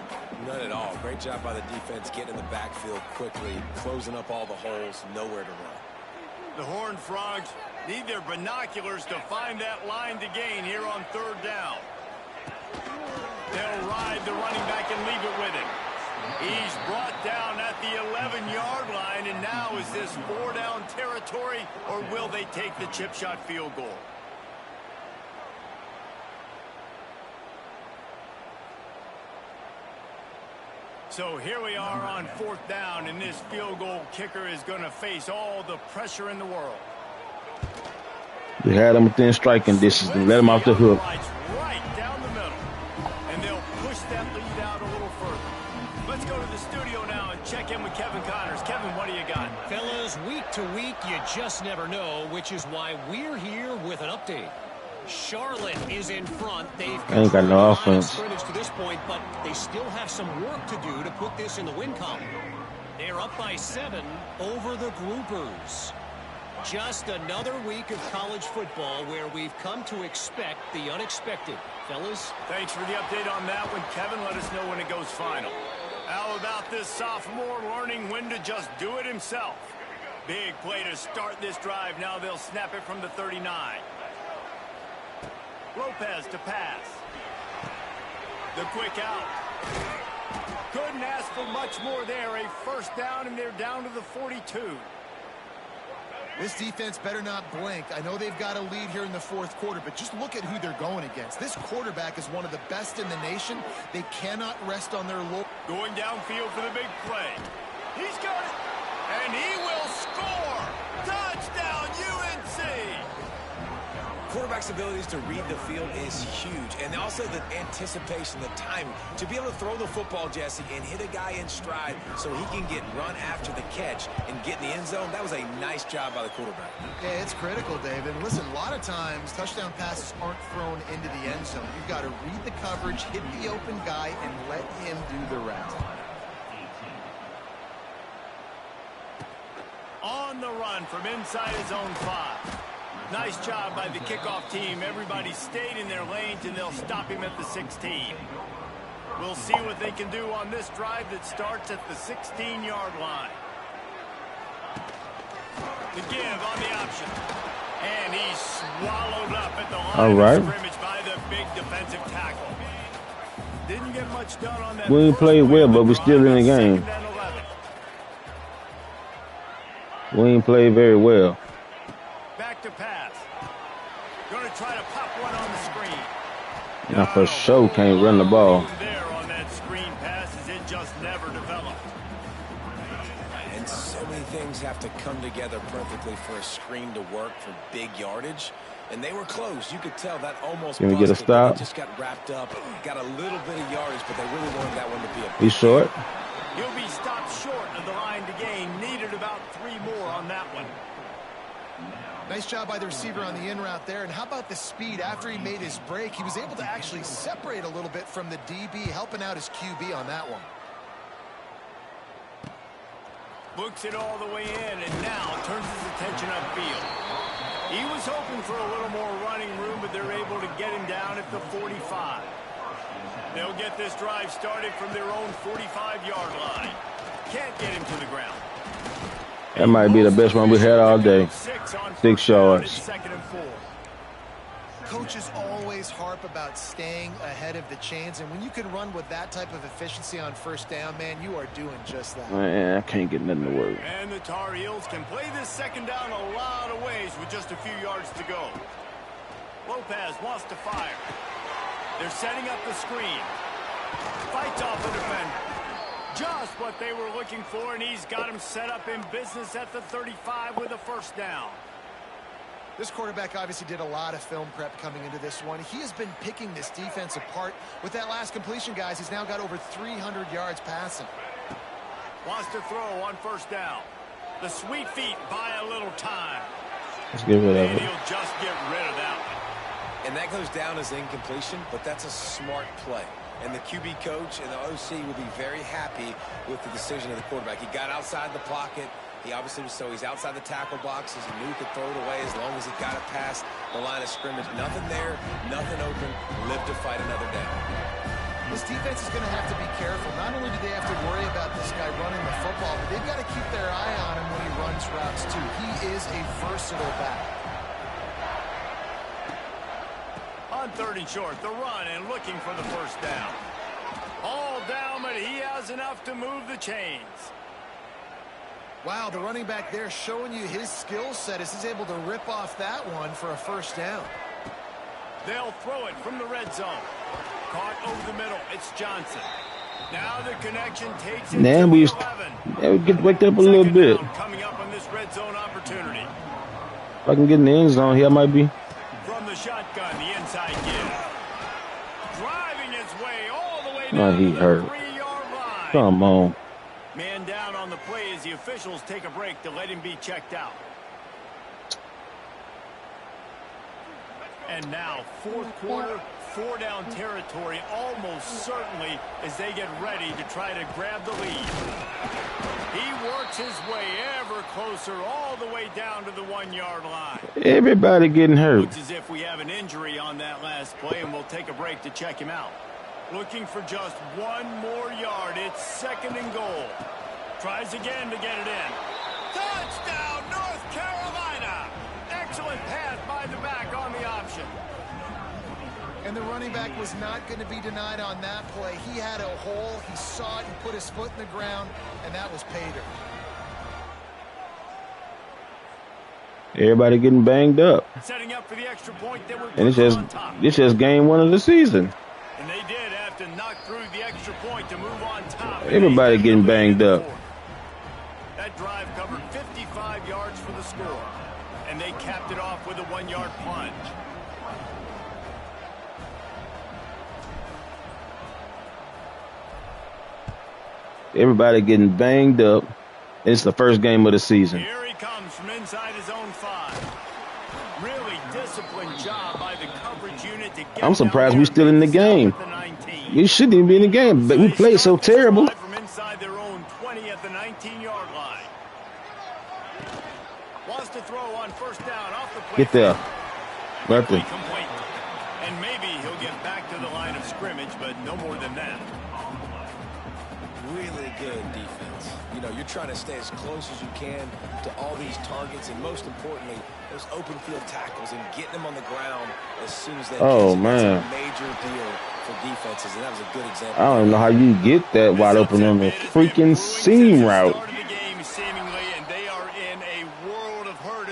S3: None at all. Great job by the defense getting in the backfield quickly, closing up all the holes, nowhere to run.
S2: The Horned Frogs need their binoculars to find that line to gain here on third down. They'll ride the running back and leave it with him. He's brought down at the 11-yard line, and now is this 4-down territory, or will they take the chip shot field goal? So here we are on fourth down, and this field goal kicker is going to face all the pressure in the world.
S1: We had them within striking distance and let them off the hook.
S2: Right down the middle, and they'll push that lead out a little further. Let's go to the studio now and check in with Kevin Connors. Kevin, what do you got?
S5: Fellas, week to week, you just never know, which is why we're here with an update. Charlotte is in front. They've
S1: ain't got no offense
S5: to this point, but they still have some work to do to put this in the win column. They're up by 7 over the Groupers. Just another week of college football where we've come to expect the unexpected. Fellas?
S2: Thanks for the update on that one, Kevin. Let us know when it goes final. How about this sophomore learning when to just do it himself? Big play to start this drive. Now they'll snap it from the 39. Lopez to pass. The quick out. Couldn't ask for much more there. A first down, and they're down to the 42.
S4: This defense better not blink. I know they've got a lead here in the fourth quarter, but just look at who they're going against. This quarterback is one of the best in the nation. They cannot rest on their laurels.
S2: Going downfield for the big play. He's got it. And he will score. Touchdown, UNC.
S3: Quarterback's abilities to read the field is huge. And also the anticipation, the timing. To be able to throw the football, Jesse, and hit a guy in stride so he can get run after the catch and get in the end zone, that was a nice job by the quarterback.
S4: Yeah, it's critical, David. Listen, a lot of times touchdown passes aren't thrown into the end zone. You've got to read the coverage, hit the open guy, and let him do the rest.
S2: On the run from inside his own 5. Nice job by the kickoff team. Everybody stayed in their lanes, and they'll stop him at the 16. We'll see what they can do on this drive that starts at the 16-yard line. The give on the option. And he's swallowed up at the line of scrimmage by the big defensive tackle. Didn't get much done on that.
S1: We didn't play well, but we're still in the game. We ain't played very well.
S2: Back to pass. Going to try to pop one on the screen.
S1: Now for sure can't run the ball.
S2: There on that screen pass as it just never developed.
S3: And so many things have to come together perfectly for a screen to work for big yardage. And they were close. You could tell that almost.
S1: Can we get a stop?
S3: Just got wrapped up. Got a little bit of yardage, but they really wanted that one to be a.
S1: He's short.
S2: He'll be stopped short of the line to gain. Needed about 3 more on that one.
S4: Nice job by the receiver on the in route there. And how about the speed? After he made his break, he was able to actually separate a little bit from the DB, helping out his QB on that one.
S2: Looks it all the way in, and now turns his attention upfield. He was hoping for a little more running room, but they're able to get him down at the 45. They'll get this drive started from their own 45-yard line. Can't get him to the ground.
S1: That might be the best one we had all day. 6 yards.
S4: Coaches always harp about staying ahead of the chains, and when you can run with that type of efficiency on first down, man, you are doing just that.
S1: Man, I can't get nothing to work.
S2: And the Tar Heels can play this second down a lot of ways with just a few yards to go. Lopez wants to fire. They're setting up the screen. Fights off the defender. Just what they were looking for, and he's got him set up in business at the 35 with a first down.
S4: This quarterback obviously did a lot of film prep coming into this one. He has been picking this defense apart. With that last completion, guys, he's now got over 300 yards passing.
S2: Wants to throw on first down. The sweet feet buy a little time.
S1: Let's get rid of
S2: And
S1: it.
S2: he'll just get rid of that one.
S3: And that goes down as incompletion, but that's a smart play. And the QB coach and the OC will be very happy with the decision of the quarterback. He got outside the pocket. He obviously was he's outside the tackle boxes. He knew he could throw it away as long as he got it past the line of scrimmage. Nothing there, nothing open. Live to fight another down.
S4: This defense is going to have to be careful. Not only do they have to worry about this guy running the football, but they've got to keep their eye on him when he runs routes too. He is a versatile back.
S2: On 3rd and short, the run and looking for the first down. All down, but he has enough to move the chains.
S4: Wow, the running back there showing you his skill set as he's able to rip off that one for a first down.
S2: They'll throw it from the red zone. Caught over the middle. It's Johnson. Now the connection takes it
S1: Now
S2: to
S1: we
S2: 11.
S1: get waked up a little
S2: Second
S1: bit.
S2: down coming up on this red zone opportunity.
S1: If I can get in the end zone here, I might be.
S2: From the shotgun, the inside give. Driving his way all the way
S1: Oh,
S2: down
S1: he
S2: to the
S1: hurt.
S2: 3-yard line.
S1: Come on.
S2: Man down on the play as the officials take a break to let him be checked out. And now, fourth quarter, 4-down territory almost certainly as they get ready to try to grab the lead. He works his way ever closer all the way down to the 1-yard line.
S1: Everybody getting hurt.
S2: Looks as if we have an injury on that last play, and we'll take a break to check him out. Looking for just 1 more yard. It's 2nd and goal. Tries again to get it in. Touchdown, North Carolina! Excellent pass by the back on the option.
S4: And the running back was not going to be denied on that play. He had a hole. He saw it. He put his foot in the ground, and that was pay dirt.
S1: Everybody getting banged up.
S2: Setting up for the extra point that would
S1: And
S2: put them on top.
S1: it's just game 1 of the season.
S2: And they did have to knock through the extra point to move on top.
S1: Everybody getting banged up.
S2: That drive covered 55 yards for the score. And they capped it off with a 1-yard plunge.
S1: Everybody getting banged up. It's the first game of the season.
S2: Here he comes from inside his own 5. Really disciplined job by the coverage unit to get
S1: I'm surprised we're still in the game. We shouldn't even be in the game, but we played so terrible.
S2: From inside their own 20 at the 19-yard line. Wants to throw on 1st down off the play.
S1: Get there. Right there.
S2: Complete. And maybe he'll get back to the line of scrimmage, but no more than that.
S3: Really good defense. You know, you're trying to stay as close as you can to all these targets, and most importantly, those open field tackles and getting them on the ground as soon as they
S1: Oh,
S3: can.
S1: man.
S3: That's a major deal for defenses, and that was a good example.
S1: I don't even know how you get that wide open on the freaking seam route.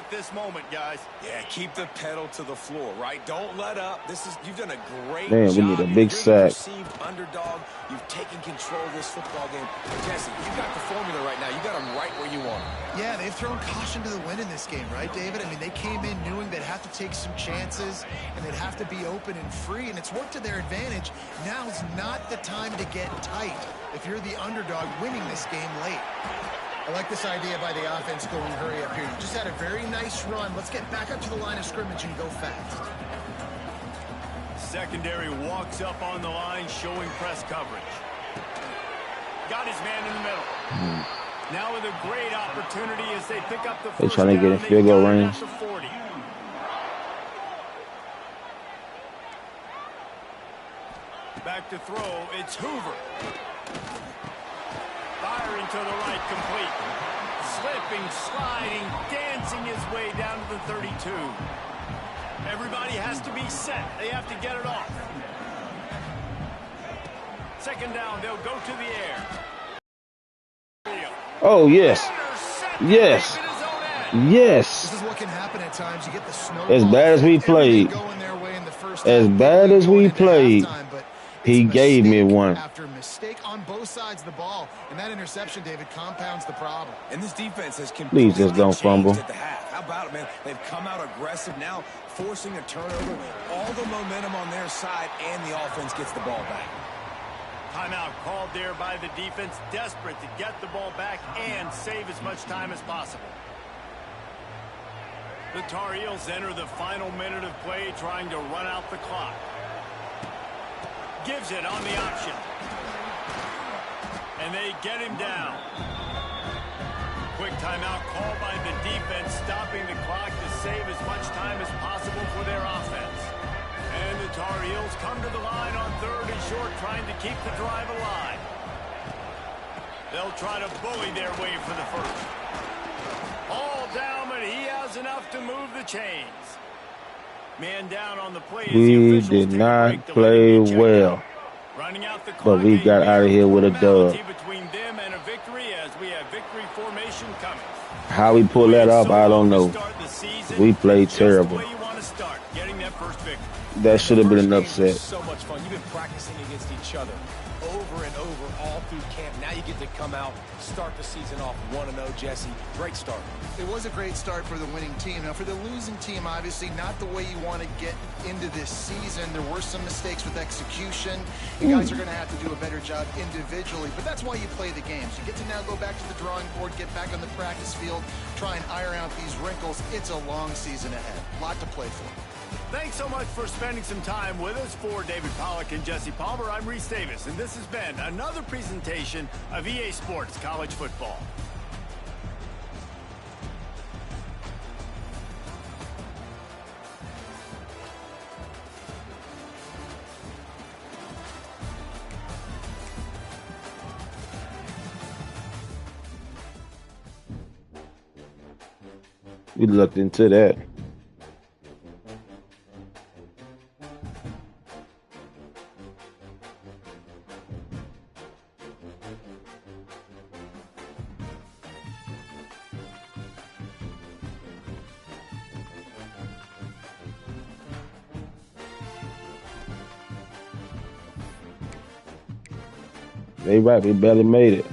S2: This moment, guys.
S3: Yeah, keep the pedal to the floor, right? Don't let up. You've done a great
S1: Man,
S3: job.
S1: we need a big sack.
S3: Perceived underdog. You've taken control of this football game. Jesse, you've got the formula right now. You got them right where you want them.
S4: Yeah, they've thrown caution to the wind in this game, right, David? I mean, they came in knowing they'd have to take some chances and they'd have to be open and free, and it's worked to their advantage. Now's not the time to get tight if you're the underdog winning this game late. I like this idea by the offense going hurry up here. You just had a very nice run. Let's get back up to the line of scrimmage and go fast.
S2: Secondary walks up on the line, showing press coverage. Got his man in the middle. Now with a great opportunity as they pick up the first
S1: They're trying to get in field goal range.
S2: Back to throw. It's Hoover. Firing to the right, complete. Slipping, sliding, dancing his way down to the 32. Everybody has to be set. They have to get it off. 2nd down, they'll go to the air.
S1: Oh, yes. Yes. Yes.
S4: This is what can happen at times. You get the snow.
S1: As bad as we played. As bad as we played. He gave me one.
S4: After a mistake on both sides of the ball, and that interception, David, compounds the problem.
S3: And this defense has
S1: Please just don't fumble.
S3: at the half. How about it, man? They've come out aggressive now, forcing a turnover. All the momentum on their side, and the offense gets the ball back.
S2: Timeout called there by the defense, desperate to get the ball back and save as much time as possible. The Tar Heels enter the final minute of play, trying to run out the clock. Gives it on the option. And they get him down. Quick timeout called by the defense, stopping the clock to save as much time as possible for their offense. And the Tar Heels come to the line on 3rd and short, trying to keep the drive alive. They'll try to bully their way for the first. All down, but he has enough to move the chains. Man down on the play.
S1: We did not play well, but we got out of here with a dub. How we pull that off, I don't know. We played terrible. That should have been an upset.
S3: So much fun. You've been practicing against each other over and over all through camp. Now you get to come out, start the season off 1-0, Jesse. Great start.
S4: It was a great start for the winning team. Now, for the losing team, obviously not the way you want to get into this season. There were some mistakes with execution. You guys are going to have to do a better job individually, but that's why you play the games. You get to now go back to the drawing board, get back on the practice field, try and iron out these wrinkles. It's a long season ahead. A lot to play for.
S2: Thanks so much for spending some time with us. For David Pollack and Jesse Palmer, I'm Reese Davis, and this has been another presentation of EA Sports College Football.
S1: We looked into that. They right, we barely made it.